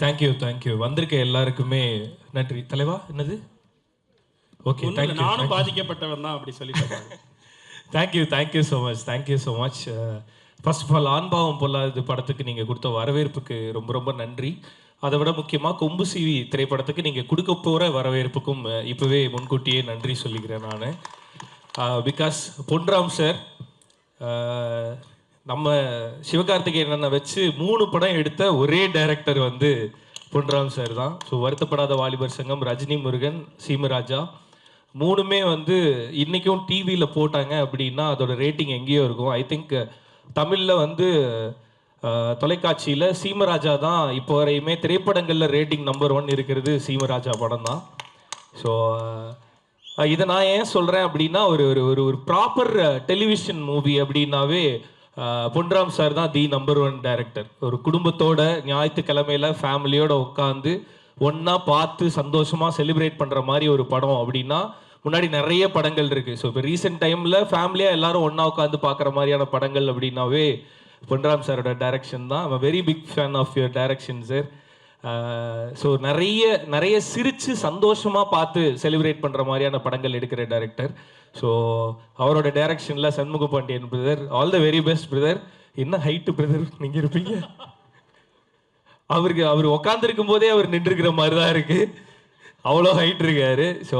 Thank you வந்திருக்க எல்லாருக்குமே நன்றி. தலைவா என்னது? ஓகே, நானும் பாதிக்கப்பட்டவன் தான் அப்படி சொல்லிட்டேன். Thank you so much. First of all Aanpaavam Pollathathu படத்துக்கு நீங்கள் கொடுத்த வரவேற்புக்கு ரொம்ப ரொம்ப நன்றி. அதை விட முக்கியமாக கொம்பு சிவி திரைப்படத்துக்கு நீங்கள் கொடுக்க போகிற வரவேற்புக்கும் இப்போவே முன்கூட்டியே நன்றி சொல்லிக்கிறேன் நான். பிகாஸ் பொன்ராம் சார் நம்ம சிவகார்த்திகேயனை வச்சு 3 படம் எடுத்த ஒரே டைரக்டர் வந்து பொன்ராம் சார் தான். ஸோ வருத்தப்படாத வாலிபர் சங்கம், ரஜினி முருகன், சீமராஜா 3மே வந்து இன்றைக்கும் டிவியில் போட்டாங்க அப்படின்னா அதோட ரேட்டிங் எங்கேயோ இருக்கும். ஐ திங்க் தமிழில் வந்து தொலைக்காட்சியில் சீமராஜா தான் இப்போ வரையுமே திரைப்படங்களில் ரேட்டிங் நம்பர் 1 இருக்கிறது சீமராஜா படம் தான். ஸோ இதை நான் ஏன் சொல்கிறேன் அப்படின்னா ஒரு ஒரு ஒரு ப்ராப்பர் டெலிவிஷன் மூவி அப்படின்னாவே பொன்ராம் சார் தான் தி நம்பர் 1 டைரக்டர். ஒரு குடும்பத்தோட ஞாயிற்றுக்கிழமையில ஃபேமிலியோட உட்காந்து ஒன்றா பார்த்து சந்தோஷமாக செலிப்ரேட் பண்ணுற மாதிரி ஒரு படம் அப்படின்னா முன்னாடி நிறைய படங்கள் இருக்குது. ஸோ இப்போ ரீசெண்ட் டைமில் ஃபேமிலியாக எல்லாரும் ஒன்றா உட்காந்து பார்க்குற மாதிரியான படங்கள் அப்படின்னாவே பொன்ராம் சாரோட டைரக்ஷன் தான். I'm very big fan of your direction sir. So நிறைய சிரித்து சந்தோஷமாக பார்த்து செலிப்ரேட் பண்ணுற மாதிரியான படங்கள் எடுக்கிற டைரக்டர். ஸோ அவரோட டைரக்ஷனில் Shanmuga Pandian brother, all the very best brother. என்ன ஹைட்டு பிரதர் நீங்கள் இருப்பீங்க? அவர் உக்காந்துருக்கும் போதே அவர் நின்றுருக்கிற மாதிரி தான் இருக்குது, அவ்வளோ ஹைட் இருக்காரு. ஸோ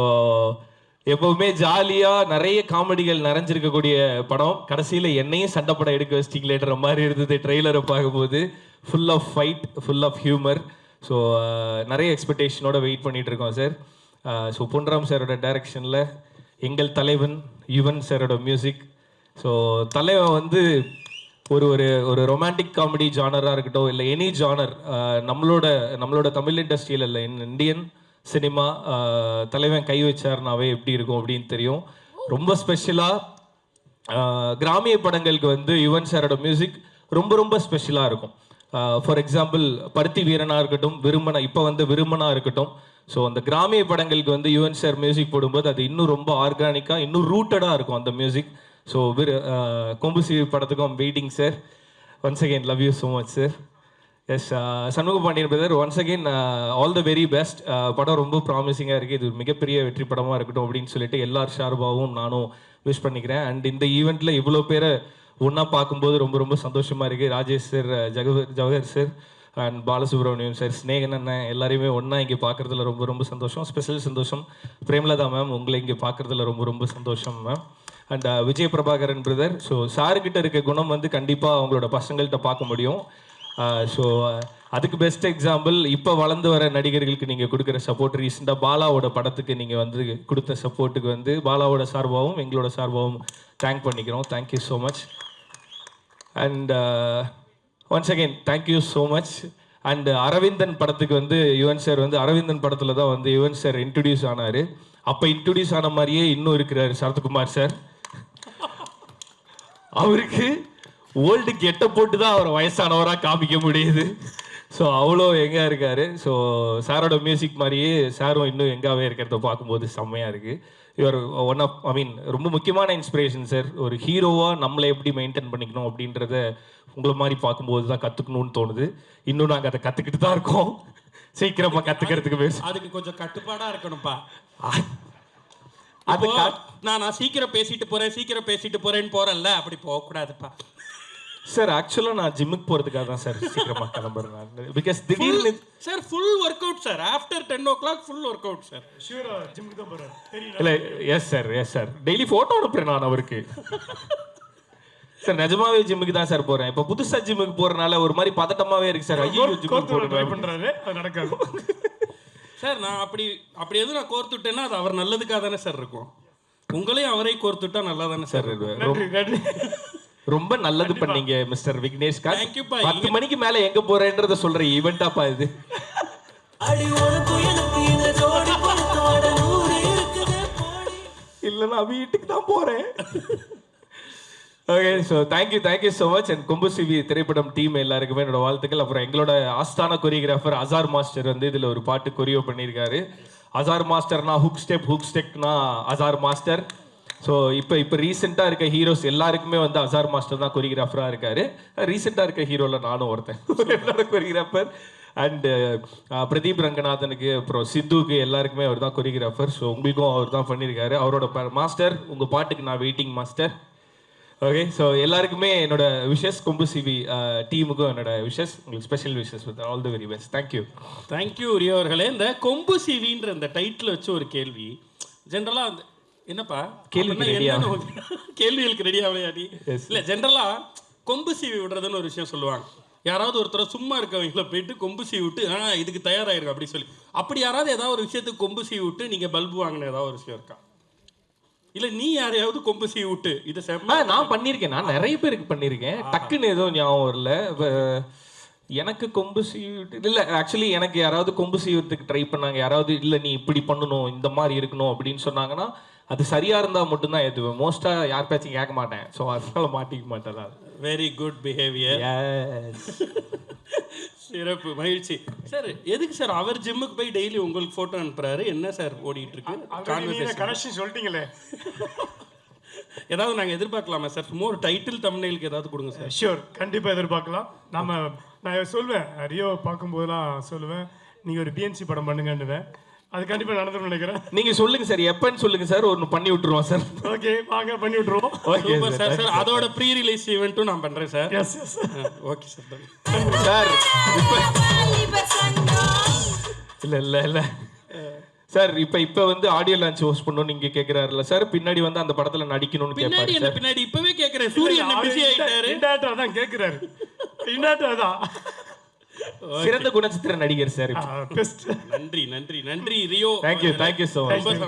எப்போவுமே ஜாலியாக நிறைய காமெடிகள் நிறைஞ்சிருக்கக்கூடிய படம். கடைசியில் என்னையும் சண்டை படம் எடுக்க வச்சிட்டிங்களேன்ற மாதிரி இருந்தது ட்ரெய்லரை பார்க்கும்போது. Full of fight, full of humour. So நிறைய எக்ஸ்பெக்டேஷனோட வெயிட் பண்ணிகிட்டு இருக்கோம் சார். ஸோ பொன்ராம் சாரோட டைரக்ஷனில் எங்கள் தலைவன் யுவன் சாரோட மியூசிக். ஸோ தலைவன் வந்து ஒரு ஒரு ஒரு ரொமான்டிக் காமெடி ஜானராக இருக்கட்டும், இல்லை எனி ஜானர், நம்மளோட தமிழ் இண்டஸ்ட்ரியில் இல்லை இந்தியன் சினிமா தலைவன் கை வச்சார்னாவே எப்படி இருக்கும் அப்படின்னு தெரியும். ரொம்ப ஸ்பெஷலாக கிராமிய படங்களுக்கு வந்து யுவன் சாரோட மியூசிக் ரொம்ப ரொம்ப ஸ்பெஷலாக இருக்கும். ஃபார் எக்ஸாம்பிள் பருத்தி வீரனாக இருக்கட்டும், இப்போ வந்து விருமனாக இருக்கட்டும். ஸோ அந்த கிராமிய படங்களுக்கு வந்து யுவன் சார் மியூசிக் போடும்போது அது இன்னும் ரொம்ப ஆர்கானிக்காக, இன்னும் ரூட்டடாக இருக்கும் அந்த மியூசிக். ஸோ கொம்பு சிவி படத்துக்கும் waiting sir. Once again love you so much sir. Yes, Shanmuga Pandian brother, once again all the very best. படம் ரொம்ப ப்ராமிசிங்காக இருக்குது. இது மிகப்பெரிய வெற்றி படமாக இருக்கட்டும் அப்படின்னு சொல்லிட்டு எல்லார் ஷார்பாவும் நானும் விஷ் பண்ணிக்கிறேன். அண்ட் இந்த ஈவெண்ட்டில் இவ்வளோ பேரை ஒன்றா பார்க்கும்போது ரொம்ப ரொம்ப சந்தோஷமாக இருக்குது. Rajesh sir, Jawahar sir and Balasubramaniam sir, Snehan அண்ணன் எல்லாரையுமே ஒன்றா இங்கே பார்க்குறதுல ரொம்ப ரொம்ப சந்தோஷம். ஸ்பெஷல் சந்தோஷம் பிரேமலதா மேம், உங்களை இங்கே பார்க்குறதுல ரொம்ப ரொம்ப சந்தோஷம் ma'am. And Vijay Prabhakaran brother. So சார்கிட்ட இருக்க குணம் வந்து கண்டிப்பாக அவங்களோட பசங்கள்கிட்ட பார்க்க முடியும். ஸோ அதுக்கு பெஸ்ட் எக்ஸாம்பிள் இப்போ வளர்ந்து வர நடிகர்களுக்கு நீங்கள் கொடுக்குற சப்போர்ட். ரீசெண்டாக பாலாவோட படத்துக்கு நீங்கள் வந்து கொடுத்த சப்போர்ட்டுக்கு வந்து பாலாவோட சார்பாகவும் எங்களோட சார்பாகவும் தேங்க் பண்ணிக்கிறோம். Thank you so much. And once again thank you so much. And Aravindan படத்துக்கு வந்து யுவன் சார் வந்து அரவிந்தன் படத்தில் தான் வந்து யுவன் சார் இன்ட்ரடியூஸ் ஆனார். அப்போ இன்ட்ரடியூஸ் ஆன மாதிரியே இன்னும் இருக்கிறார் சரத்குமார் சார். அவருக்கு ஓல்டு கெட்ட போட்டு தான் அவர் வயசானவராக காமிக்க முடியுது. ஸோ அவ்வளோ எங்கே இருக்கார். ஸோ சாரோட மியூசிக் மாதிரியே சாரும் இன்னும் எங்காவே இருக்கிறத பார்க்கும்போது செம்மையாக இருக்குது. இவர் ஒன் ஆஃப் ரொம்ப முக்கியமான இன்ஸ்பிரேஷன் சார். ஒரு ஹீரோவாக நம்மளை எப்படி மெயின்டைன் பண்ணிக்கணும் அப்படின்றத உங்களை மாதிரி பார்க்கும்போது தான் கற்றுக்கணும்னு தோணுது. இன்னும் நாங்கள் அதை கற்றுக்கிட்டு தான் இருக்கோம். சீக்கிரமாக கற்றுக்கிறதுக்கு பேச அதுக்கு கொஞ்சம் கட்டுப்பாடாக இருக்கணும்ப்பா. அது நான் சீக்கிரம் பேசிட்டு போறேன்னு போறேன்ல, அப்படி போகக்கூடாதுப்பா சார். ஆக்சுவலாக நான் ஜிம்முக்கு போகிறதுக்காக தான் சார் சீக்கிரமாக கிளம்புறேன் நான். பிகாஸ் திடீர்னு sir full work out sir. After 10 o'clock full work out sir. ஷூரா ஜிம்முக்கு தான் போகிறேன். இல்லை, எஸ் சார் டெய்லி ஃபோட்டோ அனுப்புகிறேன் நான் அவருக்கு. சார் நிஜமாவே ஜிம்முக்கு தான் சார் போகிறேன். இப்போ புதுசாக ஜிம்முக்கு போகிறனால ஒரு மாதிரி பதட்டமாகவே இருக்குது சார். ஐயோ ஜிம்முக்கு போட்டு ட்ரை பண்ணுறாரு, அது நடக்காது சார். நான் அப்படி எதுவும் நான் கோர்த்துட்டேன்னா அது அவர் நல்லதுக்காக தானே சார் இருக்கும். உங்களையும் அவரை கோர்த்துட்டா நல்லா தானே சார் நன்றி. ரொம்ப நல்லது பண்ணீங்க மிஸ்டர் விக்னேஷ். 10 மணிக்கு மேல எங்க போறேன்றத சொல்ற ஈவெண்டாப்பா இது. இல்ல நான் வீட்டுக்கு தான் போறேன். Okay, so thank you so much. And கொம்பு சிவி திரைப்படம் டீம் எல்லாருக்குமே என்னோட வாழ்த்துக்கள். அப்புறம் எங்களோட ஆஸ்தான கொரியோகிராஃபர் அசார் மாஸ்டர் வந்து இதில் ஒரு பாட்டு கொரியோ பண்ணியிருக்காரு. அசார் மாஸ்டர்னா ஹுக் ஸ்டெப்னா அசார் மாஸ்டர். ஸோ இப்போ ரீசெண்டாக இருக்க ஹீரோஸ் எல்லாருக்குமே வந்து அசார் மாஸ்டர் தான் கொரியோகிராஃபராக இருக்காரு. ரீசெண்டாக இருக்க ஹீரோவில் நானும் ஒருத்தன் என்னோட கொரியோகிராஃபர். அண்ட் பிரதீப் ரங்கநாதனுக்கு அப்புறம் சித்துக்கு எல்லாருக்குமே அவர் தான் கொரியோகிராஃபர். ஸோ உங்களுக்கும் அவர் தான் பண்ணியிருக்காரு. அவரோட மாஸ்டர், உங்கள் பாட்டுக்கு நான் வெயிட்டிங் மாஸ்டர். ஓகே, ஸோ எல்லாருக்குமே என்னோட விஷஸ், கொம்பு சிவி டீமுக்கும் என்னோட விஷஸ், உங்களுக்கு special wishes with all the very best. Thank you. Thank you Rio அவர்களே. இந்த கொம்பு சிவின்ற இந்த டைட்டில் வச்சு ஒரு கேள்வி ஜென்ரலாக அந்த என்னப்பா கேள்விக்கு கேள்விகளுக்கு ரெடி ஆகலையாடி இல்லை, ஜென்ரலாக கொம்பு சீவி விடுறதுன்னு ஒரு விஷயம் சொல்லுவாங்க. யாராவது ஒருத்தர் சும்மா இருக்கவங்கள போயிட்டு கொம்பு சீவி விட்டு இதுக்கு தயாராகிருக்கும் அப்படி சொல்லி, அப்படி யாராவது ஏதாவது ஒரு விஷயத்துக்கு கொம்பு சீவி விட்டு நீங்கள் பல்பு வாங்கின ஏதாவது ஒரு விஷயம் இருக்கா? இல்லை நீ யாரையாவது கொம்பு சீவி விட்டு இதை நான் பண்ணியிருக்கேன். நான் நிறைய பேருக்கு பண்ணியிருக்கேன். டக்குன்னு ஏதோ ஞாபகம் வரல. எனக்கு கொம்பு சீவிட்டு இல்லை, ஆக்சுவலி எனக்கு யாராவது கொம்பு சீவத்துக்கு ட்ரை பண்ணாங்க. யாராவது இல்லை நீ இப்படி பண்ணணும், இந்த மாதிரி இருக்கணும் அப்படின்னு சொன்னாங்கன்னா அது சரியா இருந்தா மட்டும்தான் ஏற்றுவேன். மோஸ்டா யார் பேச்சும் கேட்க மாட்டேன். ஸோ அதனால மாட்டிக்க மாட்டேன். Very good behaviour. சிறப்பு, மகிழ்ச்சி. சார் எதுக்கு சார் அவர் ஜிம்முக்கு போய் டெய்லி உங்களுக்கு ஃபோட்டோ அனுப்புறாரு? என்ன சார் ஓடிட்டு இருக்கு? கனெக்ஷன் சொல்லிட்டீங்களே, ஏதாவது நாங்கள் எதிர்பார்க்கலாமா சார்? சும்மா ஒரு டைட்டில் தம்ப்நெயிலுக்கு ஏதாவது கொடுங்க சார். ஷியோர், கண்டிப்பாக எதிர்பார்க்கலாம். நான் சொல்லுவேன், ரியோ பார்க்கும்போதெல்லாம் சொல்லுவேன், நீங்கள் ஒரு பிஎன்சி படம் பண்ணுங்கன்னுவேன். அது கண்டிப்பாக நடந்துடும் நினைக்கிறேன். நீங்க சொல்லுங்க சார், எப்பன்னு சொல்லுங்க சார், ஒன்று பண்ணி விட்டுருவோம் சார். ஓகே, வாங்க பண்ணி விட்டுருவோம். Okay sir. சார் அதோட ப்ரீ ரிலீஸ் ஈவெண்ட்டும் நான் பண்ணுறேன் சார். Yes yes. Okay sir. Sir இல்லை இல்லை இல்லை சார், இப்போ வந்து ஆடியோ லான்ச் ஹோஸ்ட் பண்ணணும் நீங்க கேக்குறாருல சார், பின்னாடி வந்து அந்த படத்துல நடிக்கணும்னு கேட்பாரு சார். பின்னாடி இப்பவே கேக்குறேன், சூரியன் பிஸி ஆயிட்டாரு. இன்டர்நெட் தான் கேக்குறாரு, இன்டர்நெட் தான் சிறந்த குணச்சித்திர நடிகர் சார். பெஸ்ட். நன்றி நன்றி நன்றி ரியோ. Thank you so much.